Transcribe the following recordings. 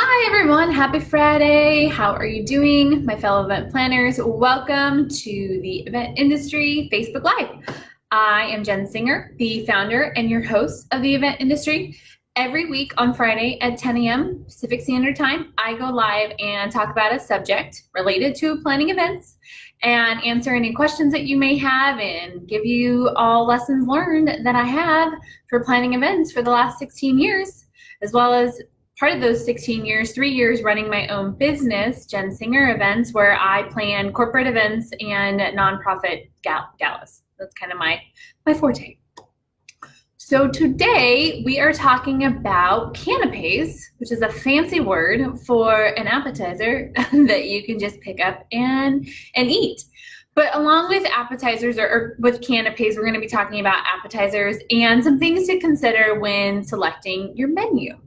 Hi everyone, happy Friday. How are you doing? My fellow event planners, welcome to the Event Industry Facebook Live. I am Jen Singer, the founder and your host of the Event Industry. Every week on Friday at 10 a.m. Pacific Standard Time, I go live and talk about a subject related to planning events and answer any questions that you may have and give you all lessons learned that I have for planning events for the last 16 years, as well as part of those 16 years, 3 years running my own business, Jen Singer Events, where I plan corporate events and nonprofit galas. That's kind of my forte. So today we are talking about canapes, which is a fancy word for an appetizer that you can just pick up and eat. But along with appetizers or with canapes, we're going to be talking about appetizers and some things to consider when selecting your menu.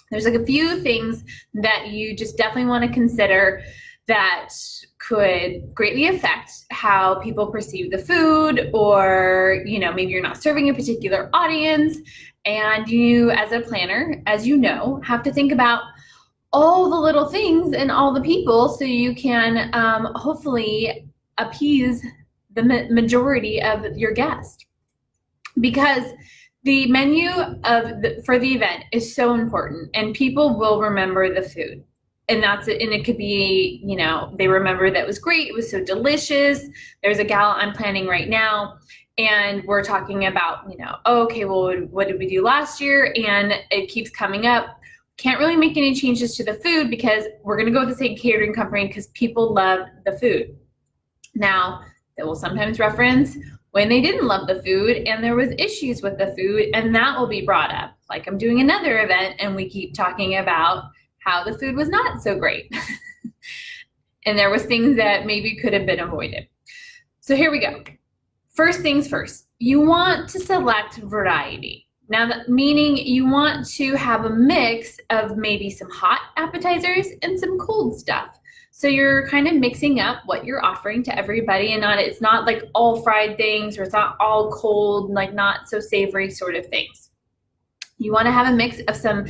There's like a few things that you just definitely want to consider that could greatly affect how people perceive the food, or maybe you're not serving a particular audience, and you as a planner, as you know, have to think about all the little things and all the people so you can hopefully appease the majority of your guests. Because the menu for the event is so important, and people will remember the food. And that's it. And it could be, they remember that it was great. It was so delicious. There's a gala I'm planning right now, and we're talking about, okay, well, what did we do last year? And it keeps coming up. Can't really make any changes to the food because we're going to go with the same catering company because people love the food. Now, they will sometimes reference when they didn't love the food and there was issues with the food, and that will be brought up. Like I'm doing another event and we keep talking about how the food was not so great. And there was things that maybe could have been avoided. So here we go. First things first, you want to select variety. Now, meaning you want to have a mix of maybe some hot appetizers and some cold stuff. So you're kind of mixing up what you're offering to everybody, and it's not like all fried things, or it's not all cold, like not so savory sort of things. You want to have a mix of some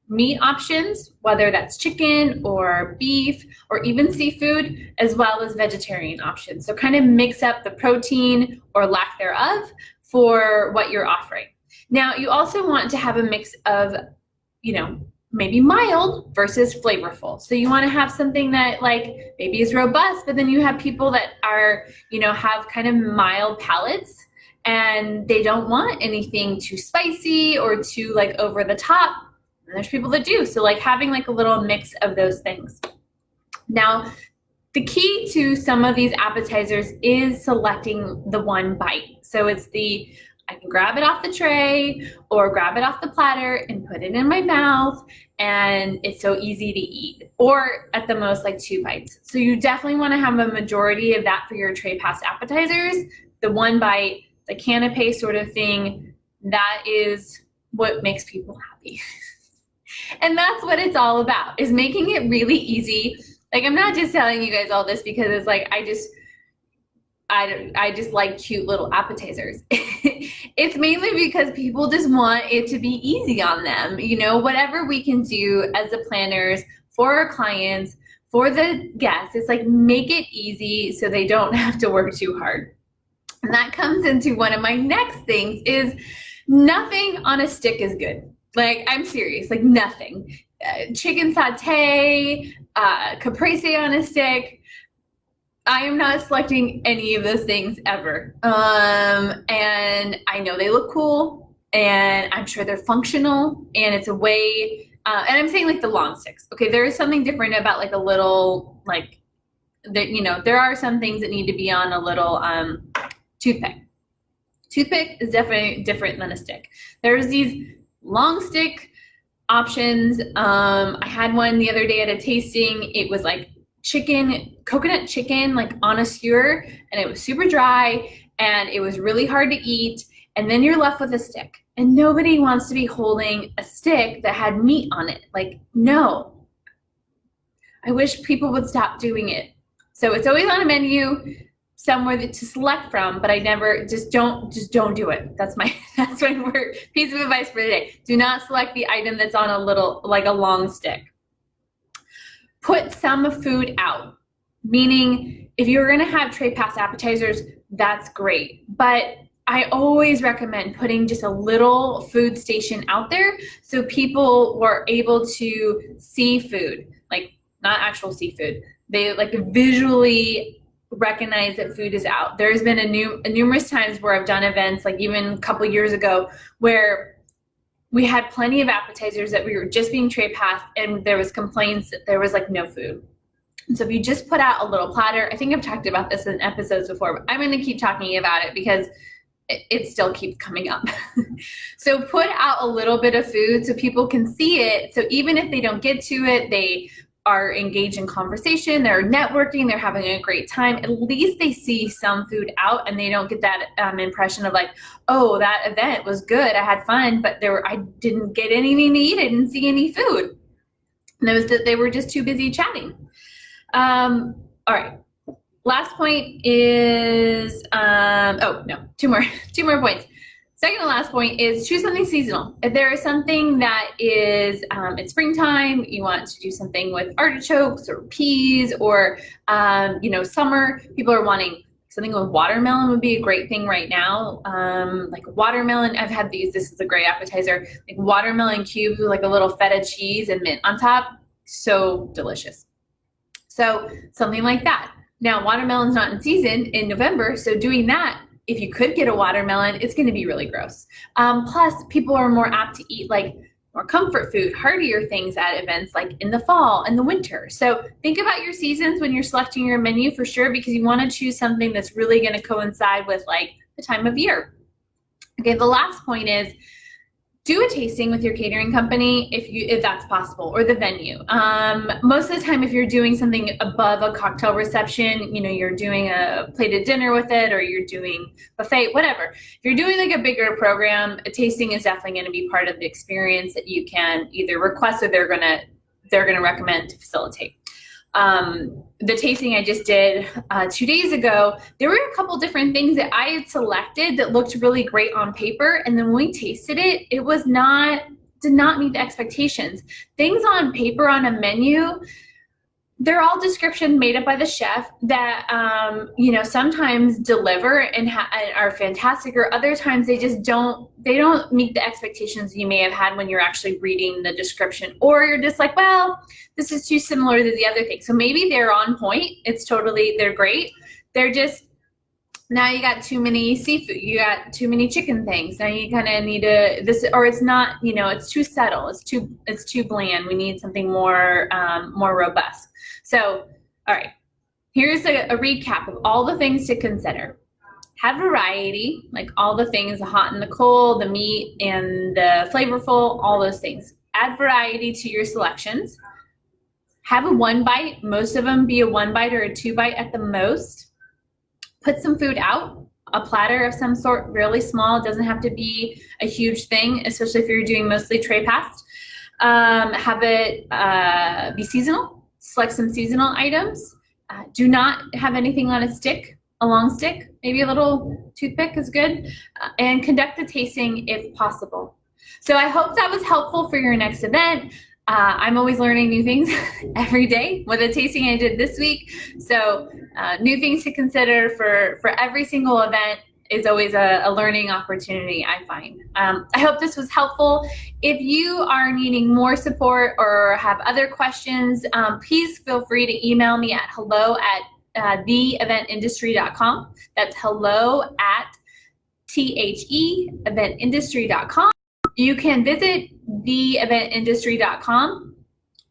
meat options, whether that's chicken or beef or even seafood, as well as vegetarian options. So kind of mix up the protein or lack thereof for what you're offering. Now, you also want to have a mix of, maybe mild versus flavorful. So you want to have something that maybe is robust, but then you have people that are, have kind of mild palates and they don't want anything too spicy or too over the top. And there's people that do. So having a little mix of those things. Now, the key to some of these appetizers is selecting the one bite. So it's I can grab it off the tray or grab it off the platter and put it in my mouth, and it's so easy to eat, or at the most 2 bites. So you definitely want to have a majority of that for your tray pass appetizers. The one bite, the canapé sort of thing, that is what makes people happy. And that's what it's all about, is making it really easy. I'm not just telling you guys all this because it's I just like cute little appetizers. It's mainly because people just want it to be easy on them. Whatever we can do as the planners for our clients, for the guests, it's make it easy so they don't have to work too hard. And that comes into one of my next things is nothing on a stick is good. I'm serious, nothing. Chicken satay, caprese on a stick. I am not selecting any of those things ever. And I know they look cool, and I'm sure they're functional, and it's a way, and I'm saying the long sticks. Okay, there is something different about a little, there are some things that need to be on a little toothpick. Toothpick is definitely different than a stick. There's these long stick options. I had one the other day at a tasting. It was coconut chicken on a skewer, and it was super dry and it was really hard to eat, and then you're left with a stick, and nobody wants to be holding a stick that had meat on it. No. I wish people would stop doing it. So it's always on a menu. somewhere to select from, but I never, just don't do it. That's my word, piece of advice for today. Do not select the item that's on a little, like a long stick. Put some food out, meaning if you're gonna have tray pass appetizers, that's great. But I always recommend putting just a little food station out there so people were able to see food, like not actual seafood. They like visually recognize that food is out. There's been numerous times where I've done events, like even a couple years ago, where we had plenty of appetizers that we were just being tray passed, and there was complaints that there was like no food. And so if you just put out a little platter, I think I've talked about this in episodes before, but I'm going to keep talking about it because it still keeps coming up. So put out a little bit of food so people can see it. So even if they don't get to it, they are engaged in conversation, they're networking, they're having a great time. At least they see some food out and they don't get that impression of like, oh, that event was good, I had fun, but I didn't get anything to eat, I didn't see any food. And they were just too busy chatting. All right. Last point is, two more points. Second to last point is choose something seasonal. If there is something that is, it's springtime, you want to do something with artichokes or peas or, summer, people are wanting something with watermelon would be a great thing right now. Like watermelon, I've had these, this is a great appetizer, like watermelon cubes with like a little feta cheese and mint on top. So delicious. So something like that. Now, watermelon's not in season in November, so doing that, if you could get a watermelon, it's going to be really gross. Plus, people are more apt to eat like more comfort food, heartier things at events like in the fall and the winter. So think about your seasons when you're selecting your menu for sure, because you want to choose something that's really going to coincide with like the time of year. Okay, the last point is do a tasting with your catering company if that's possible, or the venue. Most of the time, if you're doing something above a cocktail reception, you're doing a plated dinner with it, or you're doing buffet, whatever. If you're doing like a bigger program, a tasting is definitely going to be part of the experience that you can either request or they're gonna recommend to facilitate. The tasting I just did 2 days ago, there were a couple different things that I had selected that looked really great on paper, and then when we tasted it, it did not meet the expectations. Things on paper on a menu, they're all descriptions made up by the chef that sometimes deliver and are fantastic, or other times they don't meet the expectations you may have had when you're actually reading the description, or you're just like, well, this is too similar to the other thing. So maybe they're on point, they're great, they're just, now you got too many seafood, you got too many chicken things, now you kind of need or it's not, it's too subtle, it's too bland, we need something more robust. So, all right, here's a recap of all the things to consider. Have variety, like all the things, the hot and the cold, the meat and the flavorful, all those things. Add variety to your selections. Have a 1 bite, most of them be a 1 bite or a 2 bite at the most. Put some food out, a platter of some sort, really small, it doesn't have to be a huge thing, especially if you're doing mostly tray passed. Have it be seasonal. Select some seasonal items. Do not have anything on a stick, a long stick, maybe a little toothpick is good, and conduct a tasting if possible. So I hope that was helpful for your next event. I'm always learning new things every day with a tasting I did this week. So new things to consider for every single event is always a learning opportunity, I find. I hope this was helpful. If you are needing more support or have other questions, please feel free to email me at hello@theeventindustry.com. That's hello@theeventindustry.com. You can visit theeventindustry.com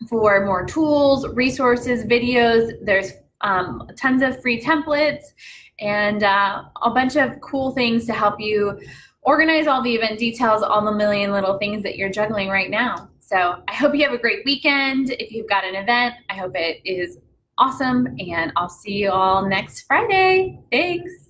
for more tools, resources, videos. There's tons of free templates and a bunch of cool things to help you organize all the event details, all the million little things that you're juggling right now. So I hope you have a great weekend. If you've got an event, I hope it is awesome, and I'll see you all next Friday. Thanks.